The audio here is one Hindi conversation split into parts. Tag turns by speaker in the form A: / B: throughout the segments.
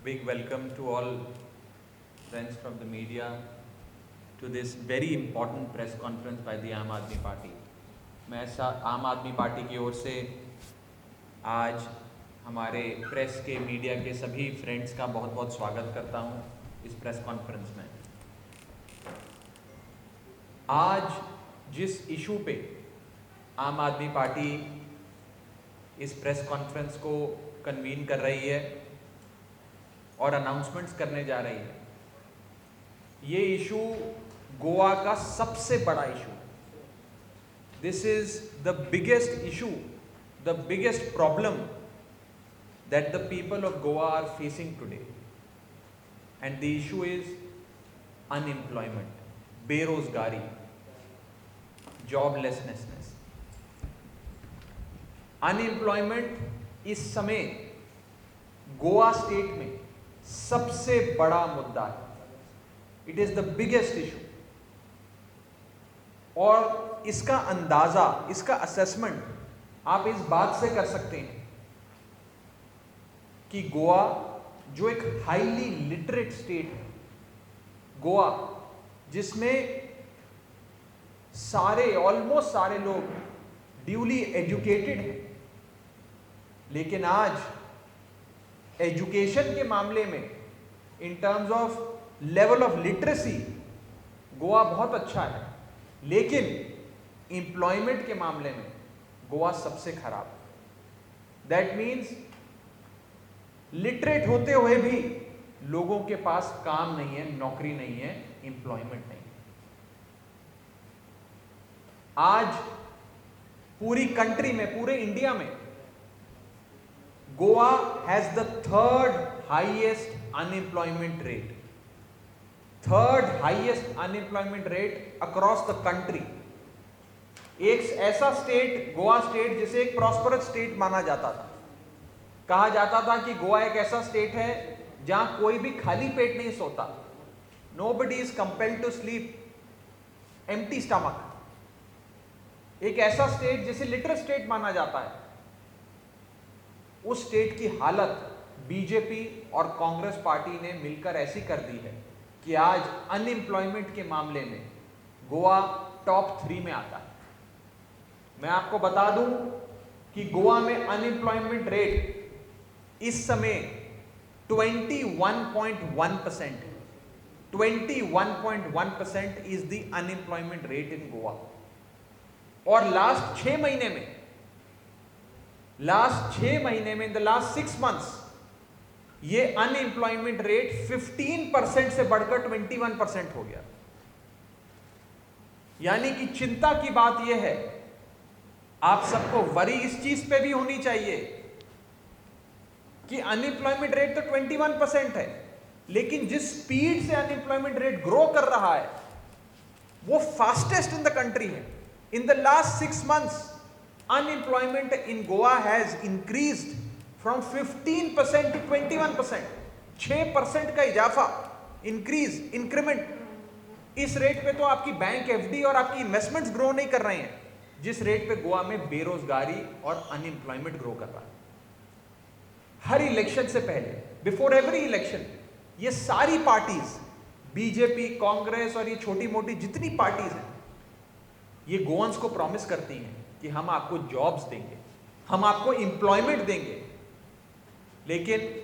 A: big welcome to all friends from the media to this very important press conference by the आम आदमी पार्टी। मैं आम आदमी पार्टी की ओर से आज हमारे प्रेस के मीडिया के सभी फ्रेंड्स का बहुत बहुत स्वागत करता हूं इस प्रेस कॉन्फ्रेंस में। आज जिस इशू पे आम आदमी पार्टी इस प्रेस कॉन्फ्रेंस को कन्वीन कर रही है और अनाउंसमेंट्स करने जा रही है, ये इशू गोवा का सबसे बड़ा issue. This is the biggest issue, the biggest problem that the people of Goa are facing today, and the issue is unemployment, बेरोजगारी, जॉबलेसनेस। अनएम्प्लॉयमेंट इस समय गोवा स्टेट में सबसे बड़ा मुद्दा है। It is the biggest issue, और इसका अंदाजा, इसका असेसमेंट आप इस बात से कर सकते हैं कि गोवा जो एक हाईली लिटरेट स्टेट है, गोवा जिसमें ऑलमोस्ट सारे लोग ड्यूली एजुकेटेड हैं, लेकिन आज एजुकेशन के मामले में in terms of level of literacy Goa बहुत अच्छा है, लेकिन एम्प्लॉयमेंट के मामले में गोवा सबसे खराब है। दैट मीन्स लिटरेट होते हुए भी लोगों के पास काम नहीं है, नौकरी नहीं है, एम्प्लॉयमेंट नहीं है। आज पूरी कंट्री में, पूरे इंडिया में Goa has the third highest unemployment rate, third highest unemployment rate across the country. एक ऐसा स्टेट, गोवा स्टेट, जिसे एक प्रॉस्परस स्टेट माना जाता था। कहा जाता था कि गोवा एक ऐसा स्टेट है जहां कोई भी खाली पेट नहीं सोता, nobody is compelled to sleep empty stomach. एक ऐसा स्टेट जिसे लिटरेट स्टेट माना जाता है, उस स्टेट की हालत बीजेपी और कांग्रेस पार्टी ने मिलकर ऐसी कर दी है कि आज अनएम्प्लॉयमेंट के मामले में गोवा टॉप 3 में आता है। मैं आपको बता दूं कि गोवा में अनएम्प्लॉयमेंट रेट इस समय 21.1% है। 21.1% is the unemployment rate in Goa. और लास्ट 6 महीने में इन द लास्ट 6 मंथ्स ये अनएम्प्लॉयमेंट रेट 15% से बढ़कर 21% हो गया। यानी कि चिंता की बात यह है, आप सबको वरी इस चीज पे भी होनी चाहिए कि अनएम्प्लॉयमेंट रेट तो 21% है, लेकिन जिस स्पीड से अनएम्प्लॉयमेंट रेट ग्रो कर रहा है वो फास्टेस्ट इन द कंट्री है। In the last 6 months, unemployment in Goa has increased from 15% to 21%. 6% का इजाफा, इंक्रीज, इंक्रीमेंट। इस रेट पे तो आपकी बैंक एफडी और आपकी इन्वेस्टमेंट्स ग्रो नहीं कर रहे हैं, जिस रेट पे गोवा में बेरोजगारी और अनएम्प्लॉयमेंट ग्रो कर रहा है। हर इलेक्शन से पहले, बिफोर एवरी इलेक्शन, ये सारी पार्टीज, बीजेपी, कांग्रेस और ये छोटी मोटी जितनी पार्टीज हैं, ये गोवंस को प्रॉमिस करती हैं कि हम आपको जॉब्स देंगे, हम आपको एम्प्लॉयमेंट देंगे। लेकिन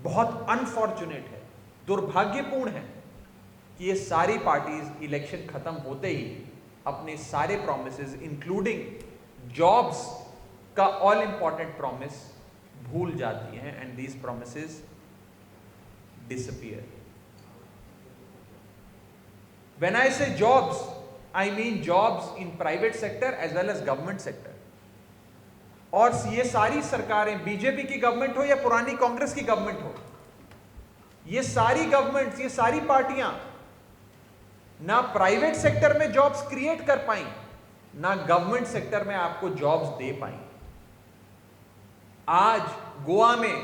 A: बहुत अनफॉर्चुनेट है, दुर्भाग्यपूर्ण है कि ये सारी पार्टीज इलेक्शन खत्म होते ही अपने सारे प्रॉमिसेस इंक्लूडिंग जॉब्स का ऑल इंपॉर्टेंट प्रॉमिस भूल जाती हैं, and these promises disappear. When I से jobs, I mean jobs in private sector as well as government sector। और ये सारी सरकारें, बीजेपी की गवर्नमेंट हो या पुरानी कांग्रेस की गवर्नमेंट हो, ये सारी गवर्नमेंट्स, ये सारी पार्टियां ना प्राइवेट सेक्टर में जॉब्स क्रिएट कर पाई, ना गवर्नमेंट सेक्टर में आपको जॉब्स दे पाई। आज गोवा में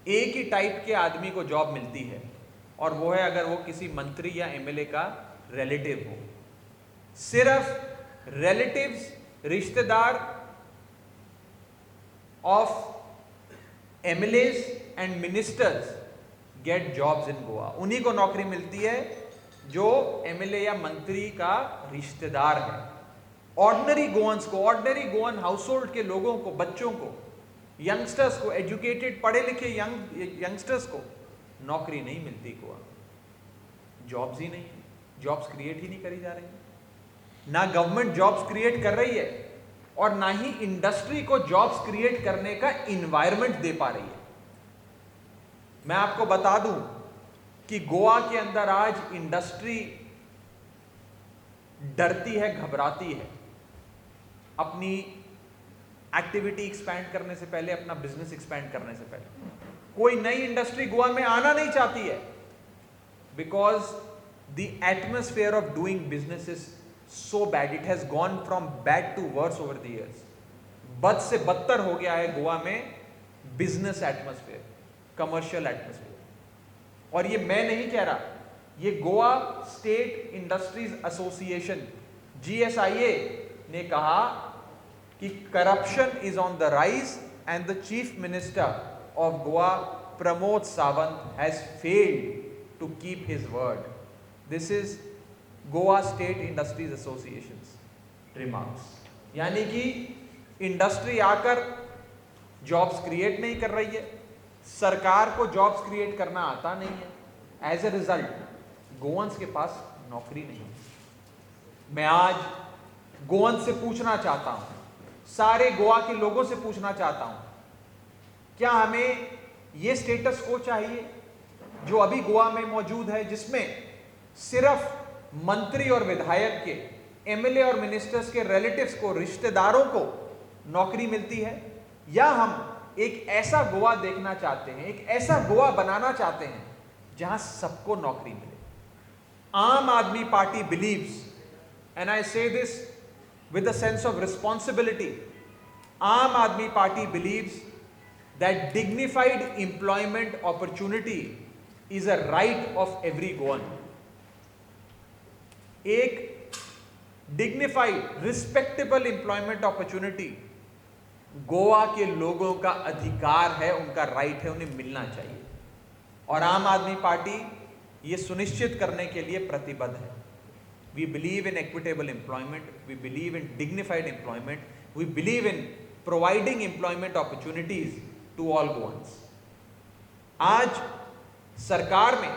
A: एक ही टाइप के आदमी को जॉब मिलती है, और वो है अगर वो किसी मंत्री या एमएलए का रिलेटिव हो। सिर्फ रिलेटिव्स, रिश्तेदार of MLAs and ministers get jobs in Goa. उन्हीं को नौकरी मिलती है जो एमएलए या मंत्री का रिश्तेदार है। ऑर्डिनरी गोवंस को, ऑर्डिनरी गोवन हाउस होल्ड के लोगों को, बच्चों को, यंगस्टर्स को, एजुकेटेड पढ़े लिखे यंगस्टर्स को नौकरी नहीं मिलती गोवा। जॉब्स ही नहीं, जॉब्स क्रिएट ही नहीं करी जा रही। ना गवर्नमेंट जॉब्स क्रिएट कर रही है और ना ही इंडस्ट्री को जॉब्स क्रिएट करने का इन्वायरमेंट दे पा रही है। मैं आपको बता दूं कि गोवा के अंदर आज इंडस्ट्री डरती है, घबराती है अपनी एक्टिविटी एक्सपैंड करने से पहले, अपना बिजनेस एक्सपैंड करने से पहले। कोई नई इंडस्ट्री गोवा में आना नहीं चाहती है because the atmosphere of doing business is so bad. It has gone from bad to worse over the years. बद से बदतर हो गया है गोवा में बिजनेस एटमॉस्फेयर, कमर्शियल एटमॉस्फेयर। और ये मैं नहीं कह रहा, ये Goa state industries association GSIA ने कहा कि corruption is on the rise and the chief minister of Goa Pramod Sawant has failed to keep his word. This is Goa state industries association remarks. यानी कि इंडस्ट्री आकर जॉब्स क्रिएट नहीं कर रही है, सरकार को जॉब्स क्रिएट करना आता नहीं है। एज ए रिजल्ट गोवंस के पास नौकरी नहीं है। मैं आज गोवंस से पूछना चाहता हूं, सारे गोवा के लोगों से पूछना चाहता हूं, क्या हमें यह स्टेटस को चाहिए जो अभी गोवा में मौजूद है, जिसमें सिर्फ मंत्री और विधायक के, एमएलए और मिनिस्टर्स के रिलेटिव्स को, रिश्तेदारों को नौकरी मिलती है? या हम एक ऐसा गोवा देखना चाहते हैं, एक ऐसा गोवा बनाना चाहते हैं जहां सबको नौकरी मिले? आम Aadmi party beliefs, and I से this with a sense of responsibility, Aam Aadmi Party believes that dignified employment opportunity is a right of every Goan. एक dignified, respectable employment opportunity Goa के लोगों का अधिकार है, उनका राइट है, उन्हें मिलना चाहिए। और आम आदमी पार्टी ये सुनिश्चित करने के लिए प्रतिबद्ध है। We believe in equitable employment, we believe in dignified employment, we believe in providing employment opportunities to all Goans. आज सरकार में,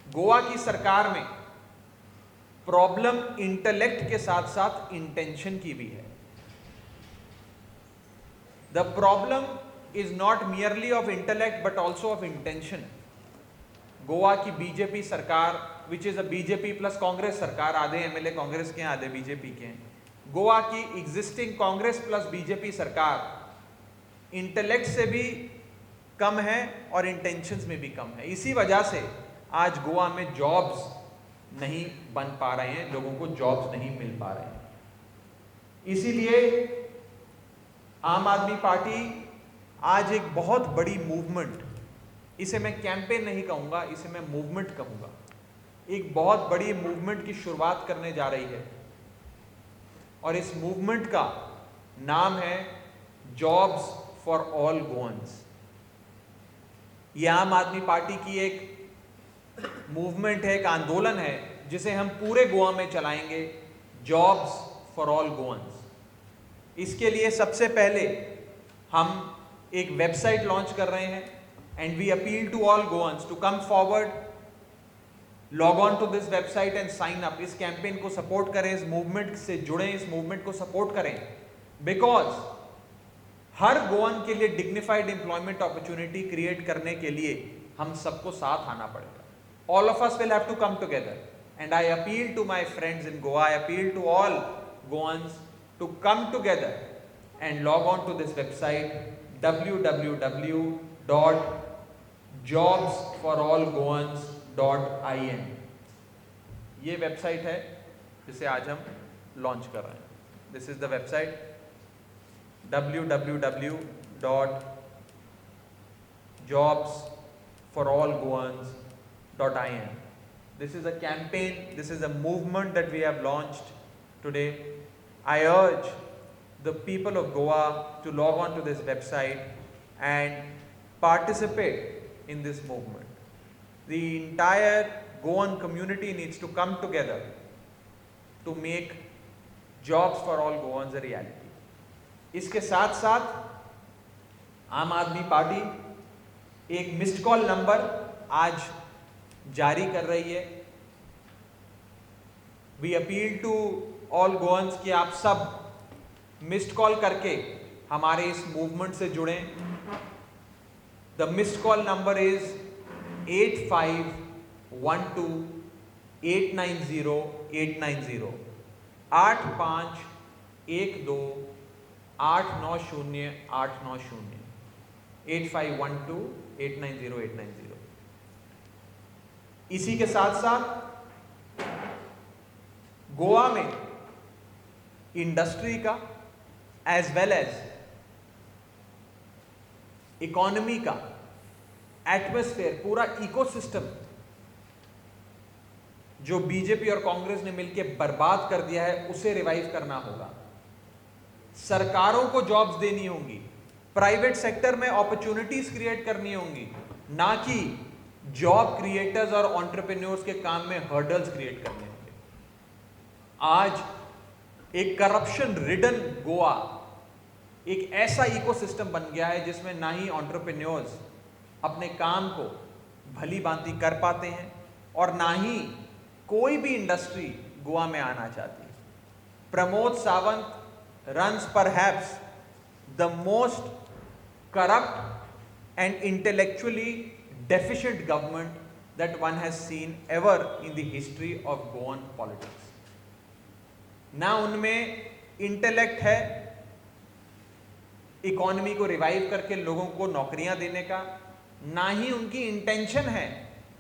A: गोवा की सरकार में प्रॉब्लम इंटेलेक्ट के साथ साथ इंटेंशन की भी है। The problem is not merely of intellect but also of intention. Goa की बीजेपी सरकार, which is a BJP plus Congress सरकार, आधे एमएलए कांग्रेस के हैं, आधे बीजेपी के हैं। गोवा की एग्जिस्टिंग कांग्रेस प्लस बीजेपी सरकार इंटेलेक्ट से भी कम है और इंटेंशंस में भी कम है। इसी वजह से आज गोवा में जॉब्स नहीं बन पा रहे हैं, लोगों को जॉब्स नहीं मिल पा रहे हैं। इसीलिए आम आदमी पार्टी आज एक बहुत बड़ी मूवमेंट, इसे मैं कैंपेन नहीं कहूंगा, इसे मैं मूवमेंट कहूंगा, एक बहुत बड़ी मूवमेंट की शुरुआत करने जा रही है। और इस मूवमेंट का नाम है जॉब्स फॉर ऑल गोवंस। ये आम आदमी पार्टी की एक मूवमेंट है, एक आंदोलन है, जिसे हम पूरे गोवा में चलाएंगे, जॉब्स फॉर ऑल गोवंस। इसके लिए सबसे पहले हम एक वेबसाइट लॉन्च कर रहे हैं and we appeal to all Goans to come forward, log on to this website and sign up. इस कैंपेन को सपोर्ट करें, इस मूवमेंट से जुड़ें, इस मूवमेंट को सपोर्ट करें, बिकॉज हर गोवन के लिए डिग्निफाइड एम्प्लॉयमेंट अपॉर्चुनिटी क्रिएट करने के लिए हम सबको साथ आना पड़ेगा। All of us will have to come together and I appeal to my friends in Goa, I appeal to all Goans to come together and log on to this website www.jobsforallgoans.in। ये वेबसाइट है जिसे आज हम लॉन्च कर रहे हैं। This is the website www.jobsforallgoans.in। This is a campaign, this is a movement that we have launched today. I urge the people of Goa to log on to this website and participate in this movement. The entire Goan community needs to come together to make jobs for all Goans a reality. इसके साथ साथ आम आदमी पार्टी एक मिस्ड कॉल नंबर आज जारी कर रही है. We appeal to all Goans कि आप सब मिस्ड कॉल करके हमारे इस मूवमेंट से जुड़ें. The missed call number is 8512890890 8512890890 8512890890. इसी के साथ साथ गोवा में इंडस्ट्री का एज वेल एज इकोनॉमी का एटमॉस्फेयर, पूरा इकोसिस्टम जो बीजेपी और कांग्रेस ने मिलकर बर्बाद कर दिया है, उसे रिवाइव करना होगा. सरकारों को जॉब्स देनी होंगी, प्राइवेट सेक्टर में अपॉर्चुनिटीज क्रिएट करनी होंगी, ना कि जॉब क्रिएटर्स और एंटरप्रेन्योर्स के काम में हर्डल्स क्रिएट करने होंगे. आज एक करप्शन रिडन गोवा एक ऐसा इकोसिस्टम बन गया है जिसमें ना ही एंटरप्रेन्योर्स अपने काम को भली भांति कर पाते हैं और ना ही कोई भी इंडस्ट्री गोवा में आना चाहती है. Pramod Sawant runs perhaps the most corrupt and intellectually deficient government that one has seen ever in the history of Goan politics. ना उनमें इंटेलेक्ट है इकोनॉमी को रिवाइव करके लोगों को नौकरियां देने का, ना ही उनकी इंटेंशन है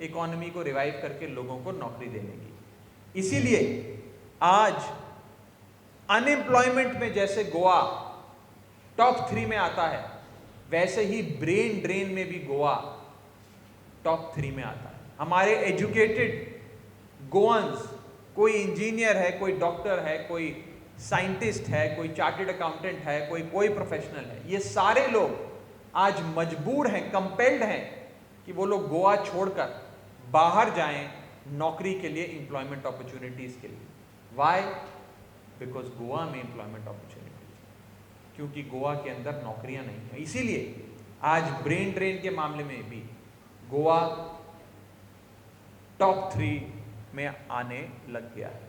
A: इकोनॉमी को रिवाइव करके लोगों को नौकरी देने की. इसीलिए आज अनएम्प्लॉयमेंट में जैसे गोवा टॉप 3 में आता है, वैसे ही ब्रेन ड्रेन में भी गोवा टॉप 3 में आता है. हमारे एजुकेटेड गोवंस, कोई इंजीनियर है, कोई डॉक्टर है, कोई साइंटिस्ट है, कोई चार्टर्ड अकाउंटेंट है, कोई प्रोफेशनल है, ये सारे लोग आज मजबूर हैं, कंपेल्ड हैं कि वो लोग गोवा छोड़कर बाहर जाएं नौकरी के लिए, एम्प्लॉयमेंट अपॉर्चुनिटीज के लिए. व्हाई? बिकॉज गोवा में एम्प्लॉयमेंट अपॉर्चुनिटीज, क्योंकि गोवा के अंदर नौकरियां नहीं है. इसीलिए आज ब्रेन ड्रेन के मामले में भी गोवा टॉप 3 में आने लग गया है.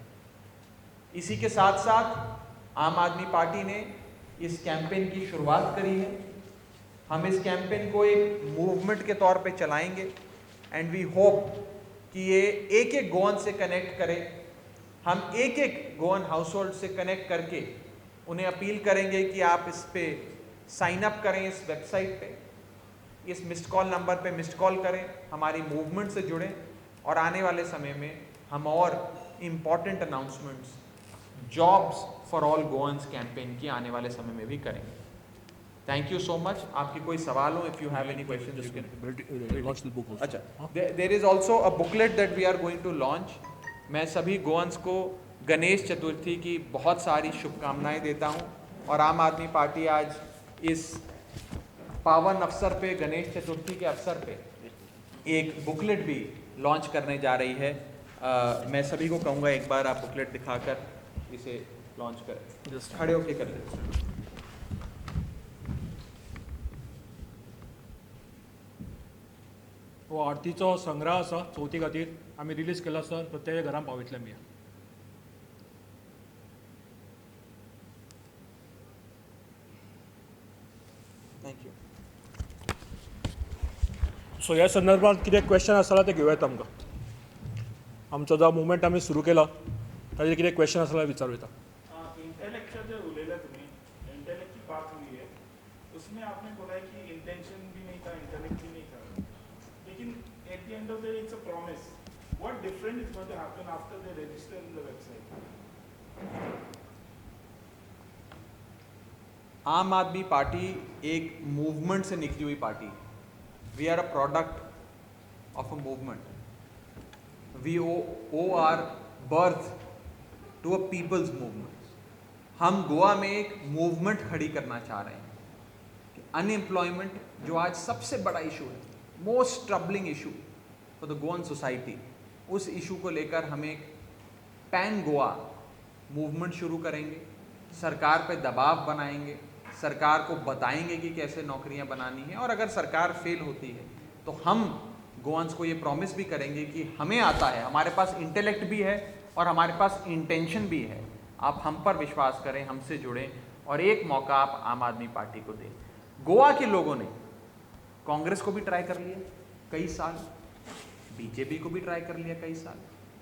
A: इसी के साथ साथ आम आदमी पार्टी ने इस कैंपेन की शुरुआत करी है. हम इस कैंपेन को एक मूवमेंट के तौर पे चलाएंगे एंड वी होप कि ये एक एक गोवन से कनेक्ट करे. हम एक एक गोवन हाउस होल्ड से कनेक्ट करके उन्हें अपील करेंगे कि आप इस पे साइन अप करें, इस वेबसाइट पे, इस मिस्ड कॉल नंबर पे मिस्ड कॉल करें, हमारी मूवमेंट से जुड़ें और आने वाले समय में हम और important announcements jobs for all Goans campaign की आने वाले समय में भी करेंगे. Thank you so much. आपकी कोई सवाल हो, if you have any question. अच्छा, there is also a booklet that we are going to launch. मैं सभी गोवंस को गणेश चतुर्थी की बहुत सारी शुभकामनाएं देता हूं और आम आदमी पार्टी आज इस पावन अवसर पे, गणेश चतुर्थी के अवसर पे एक बुकलेट भी लॉन्च करने जा रही है. मैं सभी को कहूँगा एक बार आप बुकलेट दिखाकर इसे लॉन्च करें. खड़े होके कर लें.
B: हो आरतीचो संग्रह आसा चवथी खातीर आमी रिलीज केला आसा, प्रत्येक घरान पावयतले आमी.
A: थँक्यू.
B: सो ह्या संदर्भात कितें क्वेश्चन आसा जाल्यार ते घेवयात आमकां. आमचो जो मुवमेंट आमी सुरू केला ताजेर कितें क्वेश्चन आसा जाल्यार विचारूं येता.
C: इंटेलेक्चुअल जो उलयला तुम्ही, इंटेलेक्ट की बात हुई है, उसमें आपने बोला है कि इंटेंशन भी नहीं था, इंटेलेक्ट भी नहीं था, लेकिन at the end of the day it's a promise. What different is going to happen after they register in the website?
A: Aam Aadmi Party एक मूवमेंट से निकली हुई party. We are a product of a movement. We owe our birth to a people's movement. हम गोवा में एक मूवमेंट खड़ी करना चाह रहे हैं. कि अनएम्प्लॉयमेंट जो आज सबसे बड़ा इशू है, most troubling issue for the Goan society, उस इशू को लेकर हम एक पैन गोवा मूवमेंट शुरू करेंगे, सरकार पे दबाव बनाएंगे, सरकार को बताएंगे कि कैसे नौकरियां बनानी है, और अगर सरकार फेल होती है तो हम गोवंस को ये प्रॉमिस भी करेंगे कि हमें आता है, हमारे पास इंटेलेक्ट भी है और हमारे पास इंटेंशन भी है, आप हम पर विश्वास करें, हमसे जुड़ें और एक मौका आप आम आदमी पार्टी को दें। गोवा के लोगों ने कांग्रेस को भी ट्राई कर लिया कई साल, बीजेपी को भी ट्राई कर लिया कई साल।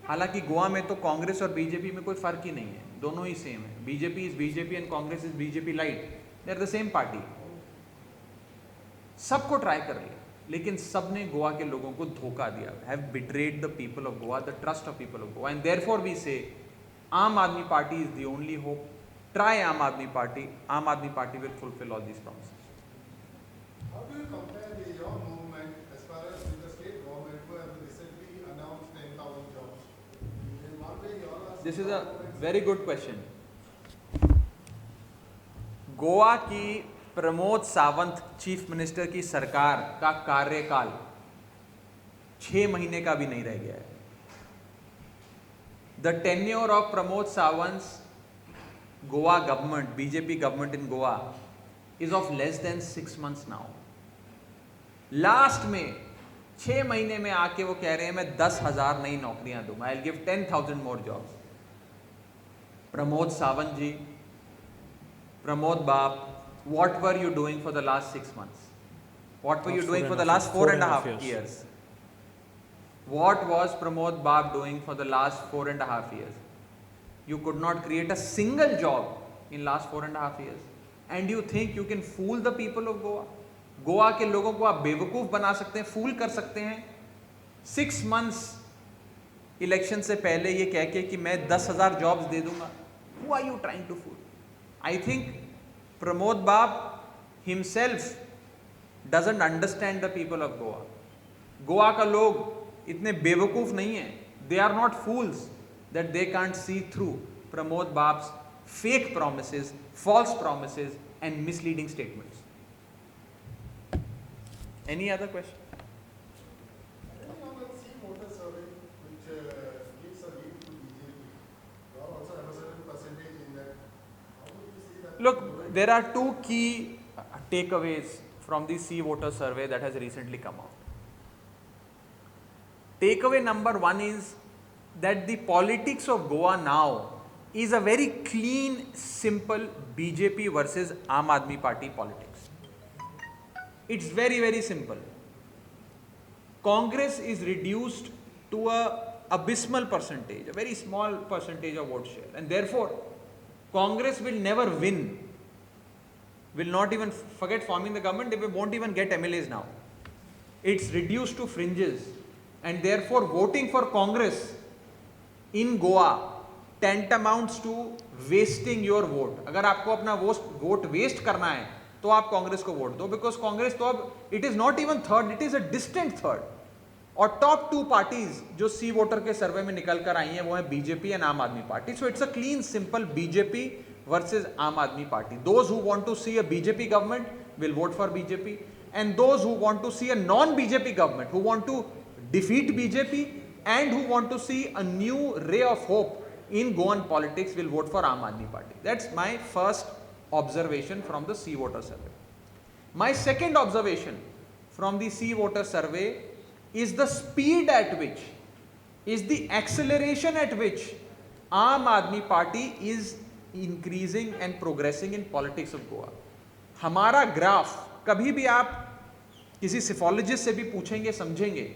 A: हालांकि गोवा में तो कांग्रेस और बीजेपी में कोई फर्क ही नहीं है, दोनों ही सेम है। BJP is BJP and Congress is BJP light, they are the same party. सबको ट्राई कर लिया, लेकिन सबने गोवा के लोगों को धोखा दिया, have betrayed the people of Goa, the trust of people of Goa, and therefore we say Aam Aadmi Party is the only hope. Try Aam Aadmi Party will fulfil all these promises.
D: How do you compare your movement as far as with the state government who have recently announced 10,000 jobs? In one way, you all are.
A: This is a very good question. Goa की प्रमोद सावंत चीफ मिनिस्टर की सरकार का कार्यकाल 6 महीने का भी नहीं रह गया है। The tenure of Pramod Sawant Goa government, BJP government in Goa is of less than 6 months now. Last में 6 महीने में आके वो कह रहे हैं मैं 10,000 नई नौकरियां दूंगा, I will give 10,000 more jobs. Pramod Sawant ji, Pramod बाप, what were you doing for the last 6 months? What were you doing for the last 4.5 years? What was Pramod Bab doing for the last 4.5 years? You could not create a single job in last 4.5 years. And you think you can fool the people of Goa? Goa के लोगों को आप बेवकूफ बना सकते हैं, फूल कर सकते हैं 6 months इलेक्शन से पहले ये कह के कि मैं 10,000 जॉब्स दे दूंगा। Who are you trying to fool? I think Pramod Bab himself doesn't understand the people of Goa. Goa का लोग इतने बेवकूफ नहीं हैं, they are not fools that they can't see through Pramod Bab's fake promises, false promises and misleading statements. Any other question?
D: Anything on that C voter survey which gives a lead to BJP? You all also have a certain percentage in that. How would you see that?
A: Look, there are 2 key takeaways from the C voter survey that has recently come out. Takeaway number 1 is that the politics of Goa now is a very clean, simple BJP versus Aam Aadmi Party politics. It's very, very simple. Congress is reduced to a abysmal percentage, a very small percentage of vote share, and therefore Congress will never win, will not even forget forming the government, they won't even get MLAs now. It's reduced to fringes, and therefore voting for Congress in Goa tantamounts to wasting your vote. अगर आपको अपना वोट वेस्ट करना है तो आप कांग्रेस को वोट दो, बिकॉज कांग्रेस तो अब it is not even third, it is a distant third. और टॉप 2 पार्टीज जो सी वोटर के सर्वे में निकल कर आई हैं वो है BJP and Aam Aadmi Party. So it's a clean simple BJP versus Aam Aadmi Party. Those who want to see a BJP government will vote for BJP, and those who want to see a non BJP government, who want to defeat BJP and who want to see a new ray of hope in Goan politics will vote for Aam Aadmi Party. That's my first observation from the C voter survey. My second observation from the C voter survey is the speed at which, is the acceleration at which Aam Aadmi Party is increasing and progressing in politics of Goa. हमारा ग्राफ कभी भी आप किसी सिफोलॉजिस्ट से भी पूछेंगे, समझेंगे,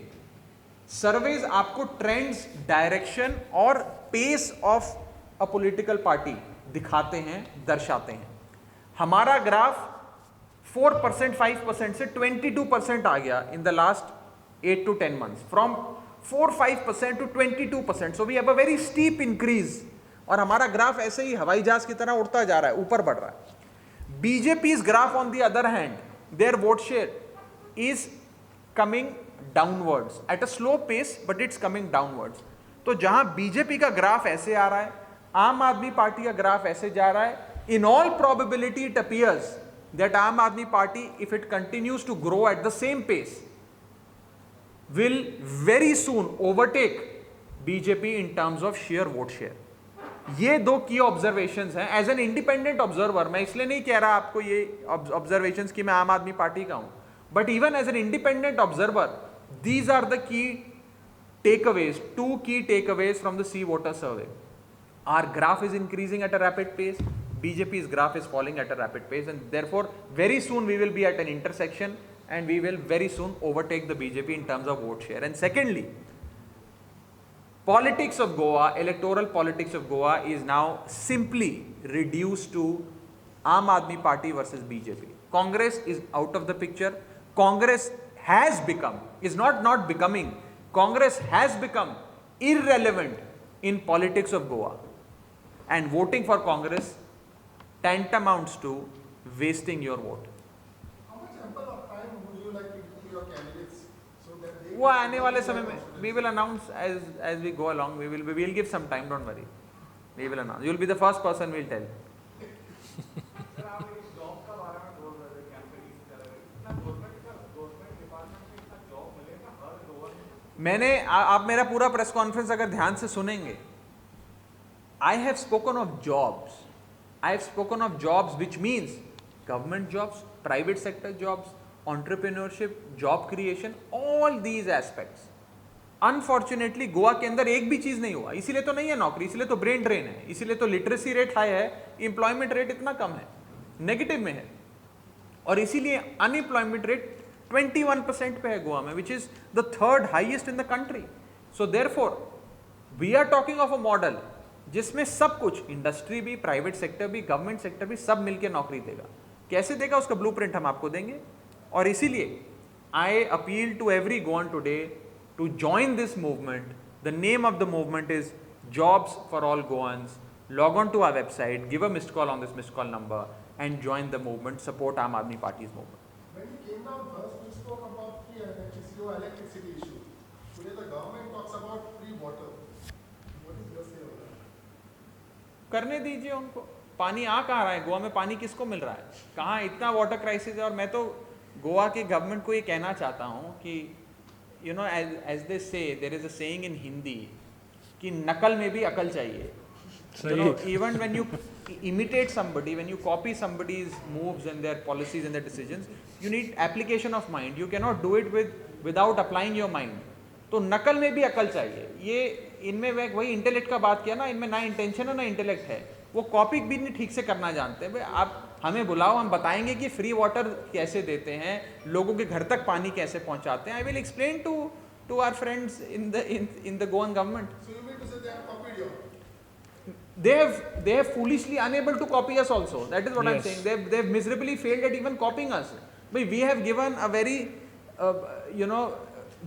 A: सर्वेज आपको ट्रेंड्स, डायरेक्शन और pace of a political party दिखाते हैं, दर्शाते हैं। हमारा ग्राफ 4%, 5% से 22% आ गया in the last 8 to 10 months, from 4-5% to 22%. So we have a very steep increase, और हमारा ग्राफ ऐसे ही हवाई जहाज की तरह उड़ता जा रहा है, ऊपर बढ़ रहा है। BJP's graph on the other hand, their vote share is coming downwards at a slow pace, but it's coming downwards. तो जहां बीजेपी का ग्राफ ऐसे आ रहा है, आम आदमी पार्टी का ग्राफ ऐसे जा रहा है, in all probability it appears that Aam Aadmi Party, if it continues to grow at the same pace, will very soon overtake BJP in terms of sheer vote share. ये दो की ऑब्जर्वेशंस हैं. एज एन इंडिपेंडेंट ऑब्जर्वर, मैं इसलिए नहीं कह रहा आपको ये ऑब्जर्वेशंस कि मैं आम आदमी पार्टी का हूं, but even as an independent observer, these are the key takeaways, two key takeaways from the C voter survey. Our graph is increasing at a rapid pace, BJP's graph is falling at a rapid pace, and therefore very soon we will be at an intersection and we will very soon overtake the BJP in terms of vote share. And secondly, politics of Goa, electoral politics of Goa is now simply reduced to Aam Aadmi Party versus BJP. Congress is out of the picture. Congress has become, is not becoming, Congress has become irrelevant in politics of Goa. And voting for Congress tantamounts to wasting your vote.
D: How much ample of time would you like to give your candidates so that they
A: वो आने वाले समय में we will announce as we go along. We will give some time. Don't worry. We will announce. You will be the first person we'll tell.
C: Sir आप इस जॉब का बारे में बोल रहे थे कैंपेनिंग कर रहे थे, इतना गवर्नमेंट डिपार्टमेंट में इतना जॉब मिलेगा हर गवर्नमेंट.
A: मैंने आप मेरा पूरा प्रेस कॉन्फ्रेंस अगर ध्यान से सुनेंगे, I have spoken of jobs. I have spoken of jobs which means government jobs, private sector jobs, entrepreneurship, job creation, all these aspects. Unfortunately, Goa के अंदर एक भी चीज नहीं हुआ. इसीलिए तो नहीं है नौकरी, इसीलिए तो ब्रेन ड्रेन है, इसीलिए तो लिटरेसी रेट हाई है, एम्प्लॉयमेंट रेट इतना कम है, नेगेटिव में है, और इसीलिए अनएम्प्लॉयमेंट रेट 21% पे है गोवा में, which is the third highest in the country. So therefore, we are talking of a model जिसमें सब कुछ, इंडस्ट्री भी, प्राइवेट सेक्टर भी, गवर्नमेंट सेक्टर भी, सब मिलकर नौकरी देगा. कैसे देगा उसका ब्लूप्रिंट हम आपको देंगे. और इसीलिए I appeal to every Goan today to join this movement. The name of the movement is jobs for all Goans. Log on to our website, give a missed call on this missed call number and join the movement. Support Aam Aadmi party's movement.
D: When you came down first, you spoke about free electricity issue. Today the government talks about free water. What is your say on that?
A: करने दीजिए उनको. पानी आ कहाँ रहा है गोवा में? पानी किसको मिल रहा है? कहाँ इतना वाटर क्राइसिस है. और मैं तो गोवा के गवर्नमेंट को ये कहना चाहता हूँ कि you know as they say, there is a saying in Hindi कि नकल में भी अकल चाहिए. Even when you imitate somebody, when you copy somebody's moves and their policies and their decisions, you need application of mind. You cannot do it without applying your mind. तो नकल में भी अकल चाहिए. ये इनमें वही इंटेलेक्ट का बात किया ना, इनमें ना इंटेंशन है ना इंटेलेक्ट है. वो कॉपी भी नहीं ठीक से करना जानते. भाई आप हमें बुलाओ, हम बताएंगे कि फ्री वाटर कैसे देते हैं, लोगों के घर तक पानी कैसे पहुंचाते हैं. I will explain to our friends in the Goan government.
D: So you mean to say they have copied you?
A: They have foolishly unable to copy us also. That is what I'm
B: Yes.
A: saying. They have miserably failed at even copying us. But we have given a very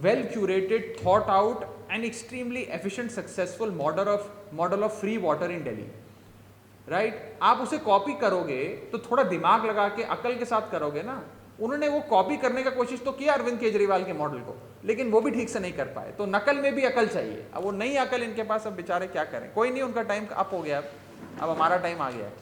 A: well curated, thought out and extremely efficient, successful model of free water in Delhi. Right? आप उसे कॉपी करोगे तो थोड़ा दिमाग लगा के अकल के साथ करोगे ना. उन्होंने वो कॉपी करने का कोशिश तो किया अरविंद केजरीवाल के मॉडल को, लेकिन वो भी ठीक से नहीं कर पाए. तो नकल में भी अकल चाहिए. अब वो नई अकल इनके पास, अब बेचारे क्या करें. कोई नहीं, उनका टाइम अप हो गया. अब हमारा टाइम आ गया है.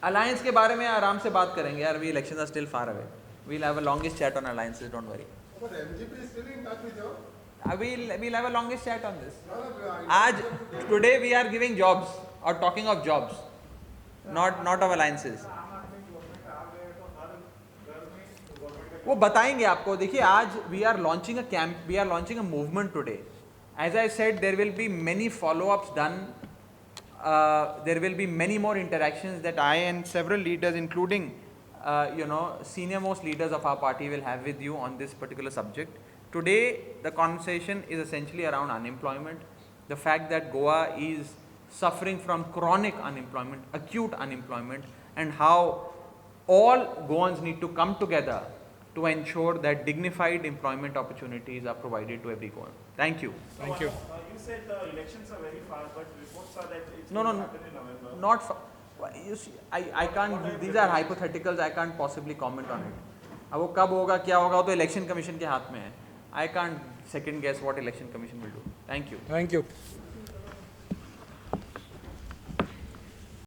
A: अलायंस के बारे में आराम से बात करेंगे यार. We elections are still far away. We will have a longest chat on alliances, don't worry.
D: But MGP is still in touch with you?
A: We'll have a longest chat on this.
D: No,
A: आज today we are giving jobs or talking of jobs, not of alliances.
C: आम आदमी गवर्नमेंट आ गए तो हर घर में गवर्नमेंट का
A: वो बताएंगे आपको. देखिए आज we are launching a movement today. As I said, there will be many follow-ups done. There will be many more interactions that I and several leaders, including senior most leaders of our party, will have with you on this particular subject. Today the conversation is essentially around unemployment, the fact that Goa is suffering from chronic unemployment, acute unemployment, and how all Goans need to come together to ensure that dignified employment opportunities are provided to every Goan. Thank you.
B: Thank you.
C: You said the elections are very far, but reports are that it's
A: No,
C: going
A: no,
C: to happen in November.
A: not you see, I can't, these are hypotheticals, I can't possibly comment on it. अब वो कब होगा, क्या होगा, वो तो इलेक्शन कमीशन के हाथ में है. I can't second guess what election commission will do. Thank you.
B: Thank you.